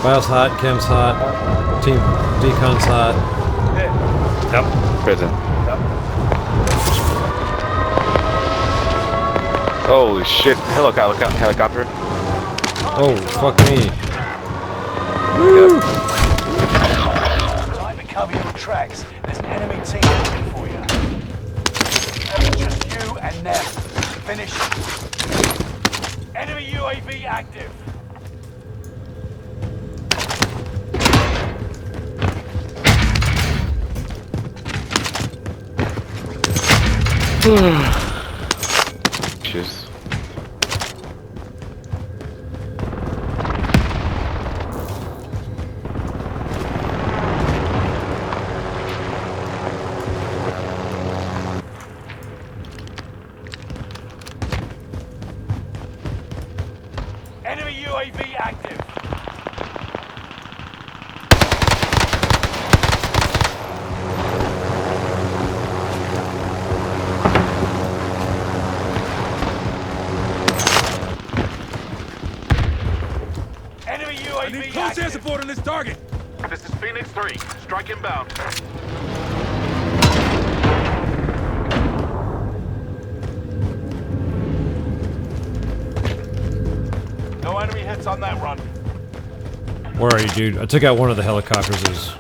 Bile's hot, Chem's hot, Team Decon's hot. Yep. Prison. Yep. Holy shit. Helicopter. Oh, fuck me. Woo! Time to cover your tracks. There's an enemy team looking for you. It's just you and them. Finish. Enemy UAV active. Cheers. Enemy UAV active. Enemy UAV Close air active. support on this target. This is Phoenix 3. Strike inbound. No enemy hits on that run. Where are you, dude? I took out one of the helicopters that was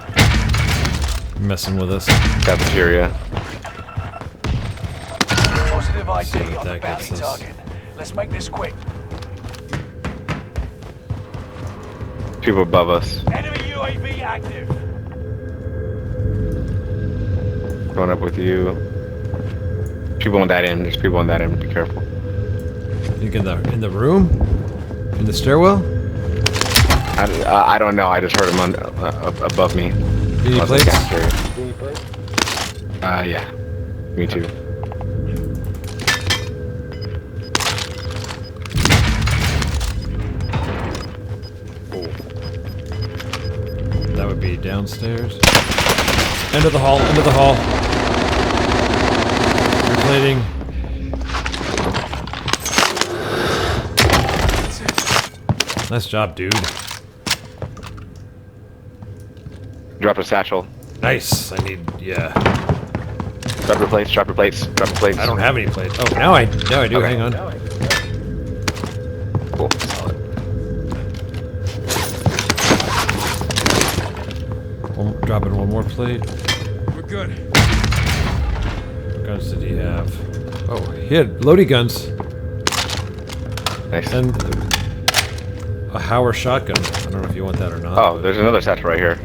messing with us. Cafeteria. Positive See ID what on the that gets bounty us. target. Let's make this quick. People above us. Enemy UAV active. Going up with you. People on that end. There's people on that end. Be careful. You in the room? In the stairwell? I don't know. I just heard him above me. You need I was in the plates? cafeteria. Yeah. Me too. That would be downstairs. End of the hall, end of the hall. Replating. Nice job, dude. Drop a satchel. Nice. I need, yeah. Drop your plates. Drop your plates. Drop your plates. I don't have any plates. Oh, now I do. Okay. Hang on. Cool. Solid. Dropping one more plate. We're good. What guns did he have? Oh, he had loading guns Nice. and a Hauer shotgun. I don't know if you want that or not. Oh, there's another satchel right here.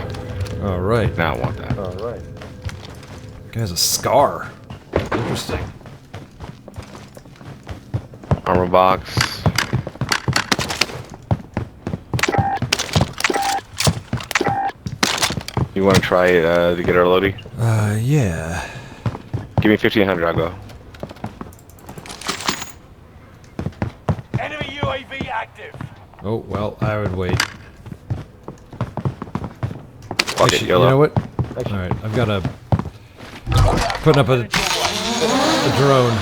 All right. Now I want that. Guy has a scar. Interesting. Armor box. You want to try to get our loadie? Yeah. Give me 1500. I'll go. Enemy UAV active. Oh, well, I would wait. Fuck it, Actually, you YOLO. know what? Alright, I've got a... Putting up a drone.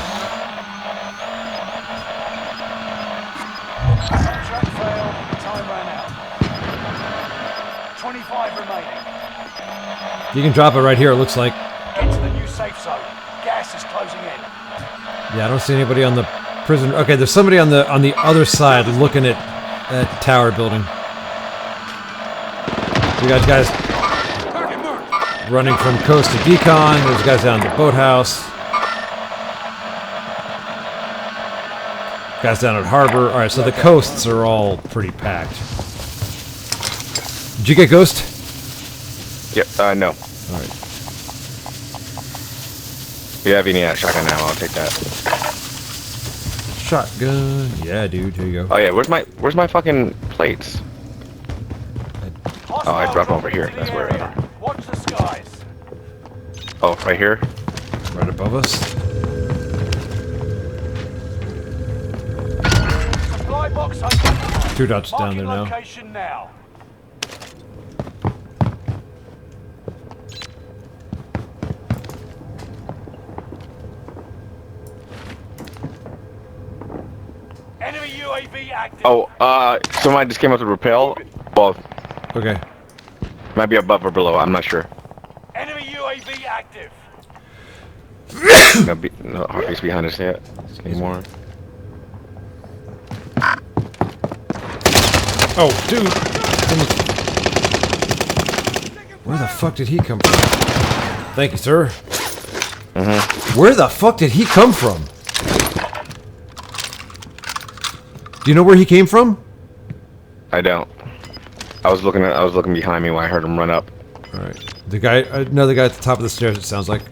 Track failed. Time ran out. 25 remaining. You can drop it right here, it looks like. Get to the new safe zone. Gas is closing in. Yeah, I don't see anybody on the prison... Okay, there's somebody on the other side looking at that tower building. You got guys Target marked. running from coast to decon. There's guys down at the boathouse. Guys down at harbor. Alright, so the coasts are all pretty packed. Did you get ghost? Yep. No. Alright. If you have any shotgun ammo, I'll take that. Shotgun. Yeah, dude, here you go. Oh yeah. Where's my fucking plates? Oh, I dropped them over here. That's where. Watch the skies. Oh, right here. Right above us. Supply box open. 2 dots down there Marking now. location now. Enemy UAV active. Oh, somebody just came up to rappel. Well, Okay. Might be above or below. I'm not sure. Enemy UAV active. No heartbeats behind us yet anymore. Oh, dude! Where the fuck did he come from? Thank you, sir. Where the fuck did he come from? Do you know where he came from? I don't. I was looking behind me when I heard him run up. All right. The guy, another guy at the top of the stairs. It sounds like.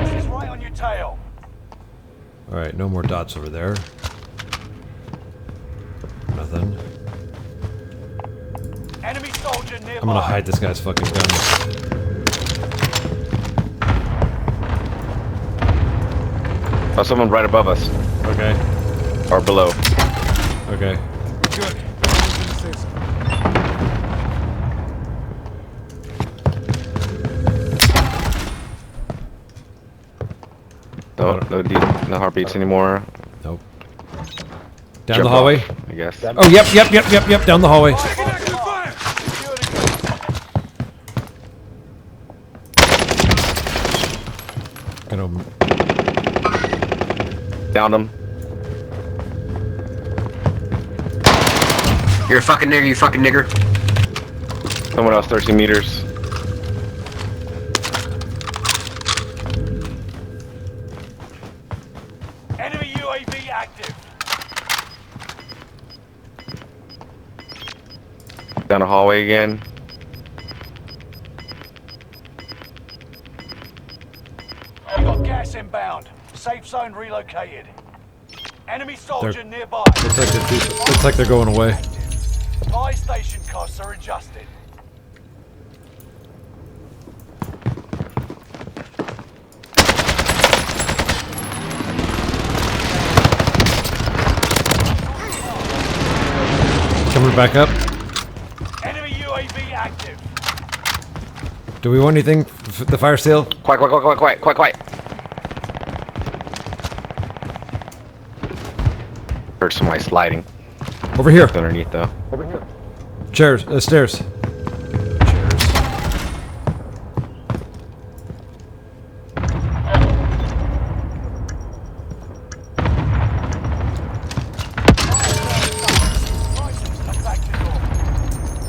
This is right on your tail. All right. No more dots over there. Nothing. Enemy soldier nearby. I'm gonna hide this guy's fucking gun. Oh, someone right above us Okay. or below. Okay. Good. Say so. No heartbeats anymore. Nope. Down Jump the hallway. off, I guess. Oh, yep. Down the hallway. Get back to the fire! Gonna Downed him. You're a fucking nigger, you fucking nigger. Someone else 13 meters. Enemy UAV active. Down the hallway again. We've got gas inbound. Safe zone relocated. Enemy soldier nearby. looks like they're going away. Buy station costs are adjusted. Coming back up. Enemy UAV active. Do we want anything? The fire sale? Quiet. Heard somebody sliding Over here. underneath though. Chairs. Stairs. Come back to door.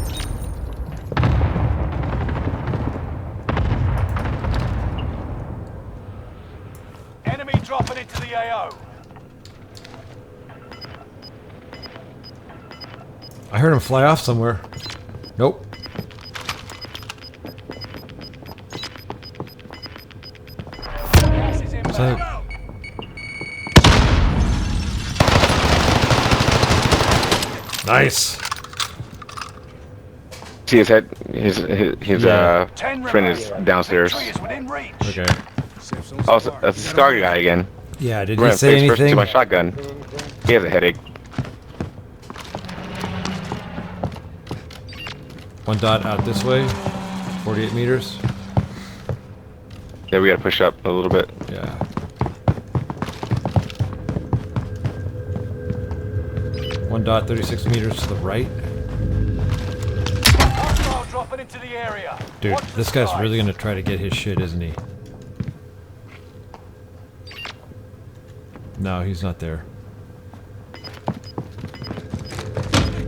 Enemy dropping into the AO. I heard him fly off somewhere. Nope. Gas is inbound. So, nice. See his head. His Yeah. 10 friend is remaining. downstairs. Victory is within reach. Okay. Safe zone's Oh, far. that's the Scar guy again. Yeah. Did he Ran say face first anything? to my shotgun. He has a headache. One dot out this way. 48 meters. Yeah, we gotta push up a little bit. Yeah. One dot 36 meters to the right. Hostile dropping into the area. Dude, Watch this the guy's skies. really gonna try to get his shit, isn't he? No, he's not there.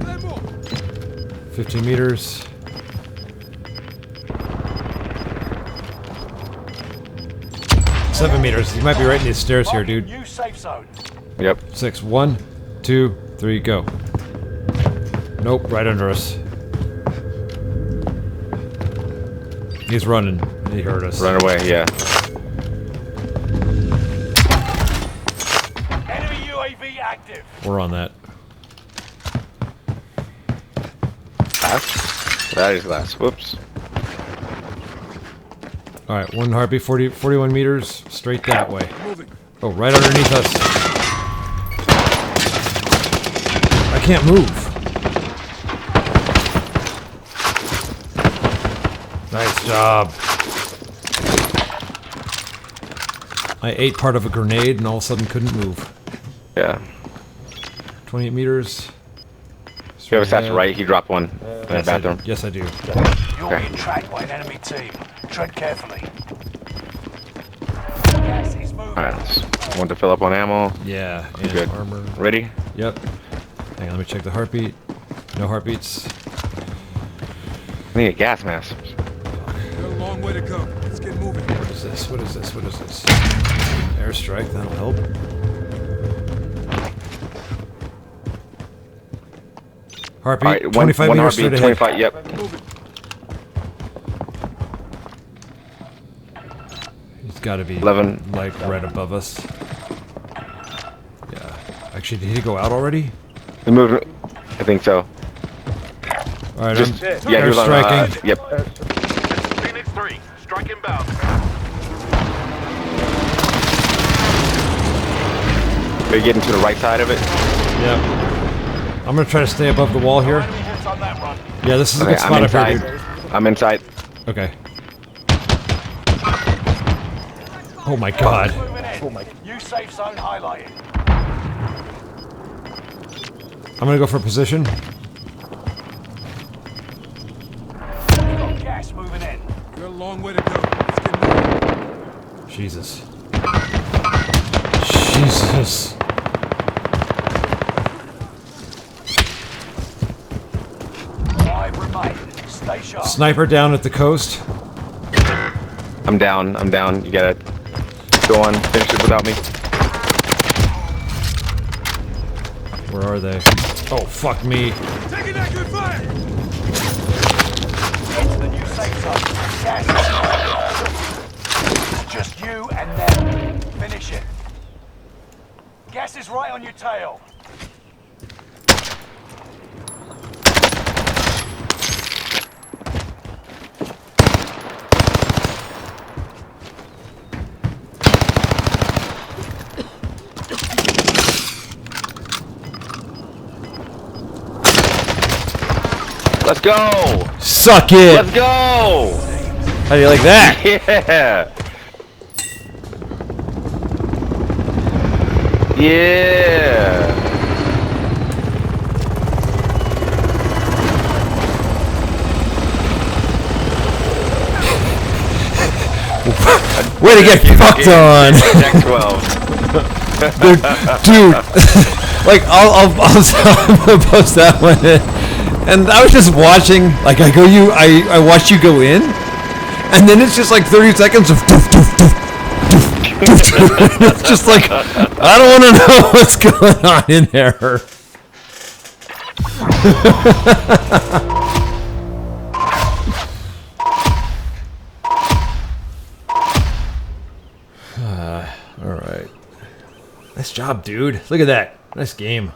Claymore! 15 meters. Seven meters. He might be right in these stairs here, dude. New safe zone. Yep. 6. 1, 2, 3, go. Nope, right under us. He's running. He heard us. Run away. Yeah. Enemy UAV active. We're on that. Glass. That is glass. Whoops. Alright, one heartbeat, 41 meters, straight that way. Moving. Oh, right underneath us. I can't move. Nice job. I ate part of a grenade and all of a sudden couldn't move. Yeah. 28 meters. You have a satchel, right? He dropped one in the bathroom. Yes, I do. You're being tracked by an enemy team. Tread carefully. Gas is moving. Alright, want to fill up on ammo. Yeah, and Good. armor. Ready? Yep. Hang on, let me check the heartbeat. No heartbeats. I need a gas mask. Got a long way to go. Let's get moving. What is this? What is this? What is this? Airstrike, that'll help. Heartbeat, Alright, 25 one meters straight heartbeat, ahead. 25, yep. He's got to be 11. like right above us. Yeah. Actually, did he go out already? We moved. I think so. All right, Just, I'm yeah, he was on, airstriking. yep. Phoenix 3, strike inbound. They're getting to the right side of it. Yep. I'm gonna try to stay above the wall No here. enemy hits on that run. Yeah, this is a Okay, good spot I'm up here, inside. dude. I'm inside. Okay. Oh my god. Moving in. New safe zone highlighted. I'm gonna go for position. Got gas moving in. Got a long way to go. Let's get moving. Jesus. Jesus. 5 remain. Stay sharp. Sniper down at the coast. I'm down. I'm down. You gotta go on. Finish it without me. Where are they? Oh, fuck me. Taking that good fire. Get to the new safe zone. Gas is it's just you and them. Finish it. Gas is right on your tail. Let's go. Suck it! Let's go. How do you like that? Yeah. Yeah. Way to get fucked on! Jack 12. Dude, like I'll post that one in. And I was just watching, like I watched you go in, and then it's just like 30 seconds of doof, doof, doof, doof, doof, doof. It's just like, I don't want to know what's going on in there. All right. Nice job, dude. Look at that. Nice game.